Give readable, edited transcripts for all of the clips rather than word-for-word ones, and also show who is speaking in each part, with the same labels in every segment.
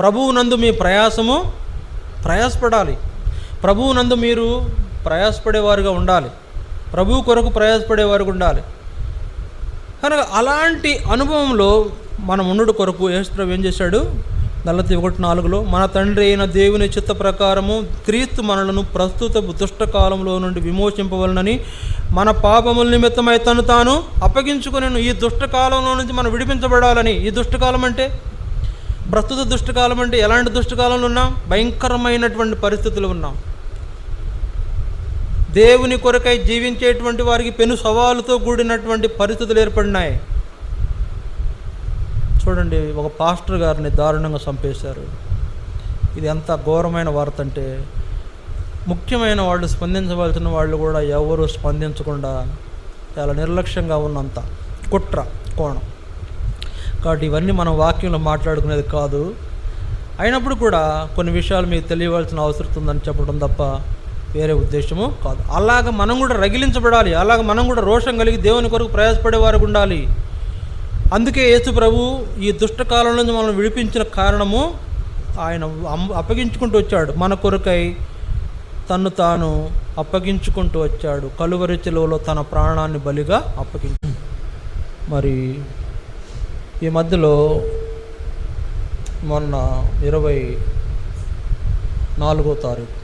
Speaker 1: ప్రభువునందు మీ ప్రయాసపడాలి. ప్రభువునందు మీరు ప్రయాసపడేవారుగా ఉండాలి. ప్రభువు కొరకు ప్రయాసపడేవారుగా ఉండాలి. కనుక అలాంటి అనుభవంలో మనం ఉండు కొరకు యేసుప్రభువు ఏం చేశాడు? గలతీ 1:4 మన తండ్రి అయిన దేవుని చిత్త ప్రకారము క్రీస్తు మనలను ప్రస్తుత దుష్టకాలంలో నుండి విమోచింపవలనని మన పాపముల నిమిత్తమై తను తాను అప్పగించుకుని ఈ దుష్టకాలంలో నుంచి మనం విడిపించబడాలని. ఈ దుష్టకాలం అంటే ప్రస్తుత దుష్టకాలం అంటే ఎలాంటి దుష్టకాలంలో ఉన్నాం? భయంకరమైనటువంటి పరిస్థితులు ఉన్నాం. దేవుని కొరకై జీవించేటువంటి వారికి పెను సవాలుతో కూడినటువంటి పరిస్థితులు ఏర్పడినాయి. చూడండి, ఒక పాస్టర్ గారిని దారుణంగా చంపేశారు. ఇది ఎంత ఘోరమైన వార్త అంటే, ముఖ్యమైన వాళ్ళు స్పందించవలసిన వాళ్ళు కూడా ఎవరు స్పందించకుండా చాలా నిర్లక్ష్యంగా ఉన్నంత కుట్ర కోణం. కాబట్టి ఇవన్నీ మనం వాక్యంలో మాట్లాడుకునేది కాదు. అయినప్పుడు కూడా కొన్ని విషయాలు మీకు తెలియవలసిన అవసరం ఉందని చెప్పడం తప్ప వేరే ఉద్దేశము కాదు. అలాగ మనం కూడా రగిలించబడాలి. అలాగ మనం కూడా రోషం కలిగి దేవుని కొరకు ప్రయాసపడేవారు ఉండాలి. అందుకే యేసు ప్రభు ఈ దుష్టకాలం నుంచి మనం విడిపించిన కారణము ఆయన అప్పగించుకుంటూ వచ్చాడు. మన కొరకై తన్ను తాను అప్పగించుకుంటూ వచ్చాడు. కలువరి శిలువలో తన ప్రాణాన్ని బలిగా అప్పగించు. మరి ఈ మధ్యలో మొన్న 24వ తారీఖు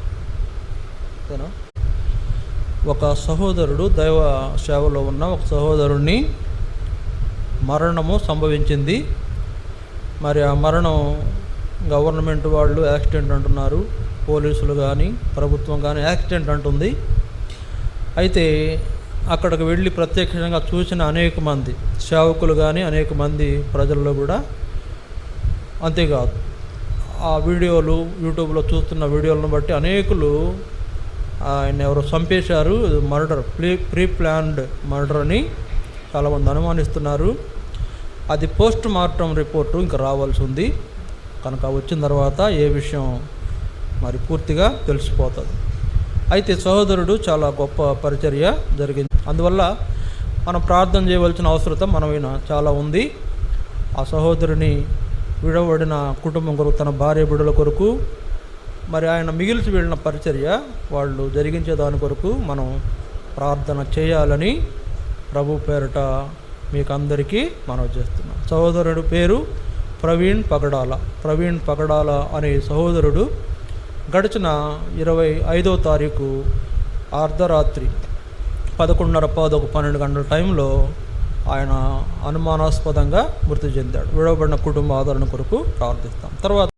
Speaker 1: ఒక సహోదరుడు, దైవ సేవలో ఉన్న ఒక సహోదరుణ్ణి మరణము సంభవించింది. మరి ఆ మరణం గవర్నమెంట్ వాళ్ళు యాక్సిడెంట్ అంటున్నారు, పోలీసులు కానీ ప్రభుత్వం కానీ యాక్సిడెంట్ అంటుంది. అయితే అక్కడికి వెళ్ళి ప్రత్యక్షంగా చూసిన అనేక మంది సేవకులు కానీ అనేక మంది ప్రజల్లో కూడా, అంతేకాదు ఆ వీడియోలు యూట్యూబ్లో చూస్తున్న వీడియోలను బట్టి అనేకులు ఆయన ఎవరో చంపేశారు, మర్డర్, ప్రీ ప్లాన్డ్ మర్డర్ అని చాలామంది అనుమానిస్తున్నారు. అది పోస్ట్ మార్టం రిపోర్టు ఇంకా రావాల్సి ఉంది. కనుక వచ్చిన తర్వాత ఏ విషయం మరి పూర్తిగా తెలిసిపోతుంది. అయితే సహోదరుడు చాలా గొప్ప పరిచర్య జరిగింది. అందువల్ల మనం ప్రార్థన చేయవలసిన అవసరత మనమైన చాలా ఉంది. ఆ సహోదరుని విడవడిన కుటుంబం కొరకు, తన భార్య బిడ్డల కొరకు, మరి ఆయన మిగిల్చి వెళ్ళిన పరిచర్య వాళ్ళు జరిగించే దాని కొరకు మనం ప్రార్థన చేయాలని ప్రభు పేరిట మీకు అందరికీ మనవి చేస్తున్నాం. సహోదరుడు పేరు ప్రవీణ్ పగడాల అనే సహోదరుడు గడిచిన 25వ తారీఖు అర్ధరాత్రి 11:30, 12 టైంలో ఆయన అనుమానాస్పదంగా మృతి చెందాడు. విడవబడిన కుటుంబ ఆదరణ కొరకు ప్రార్థిస్తాం. తర్వాత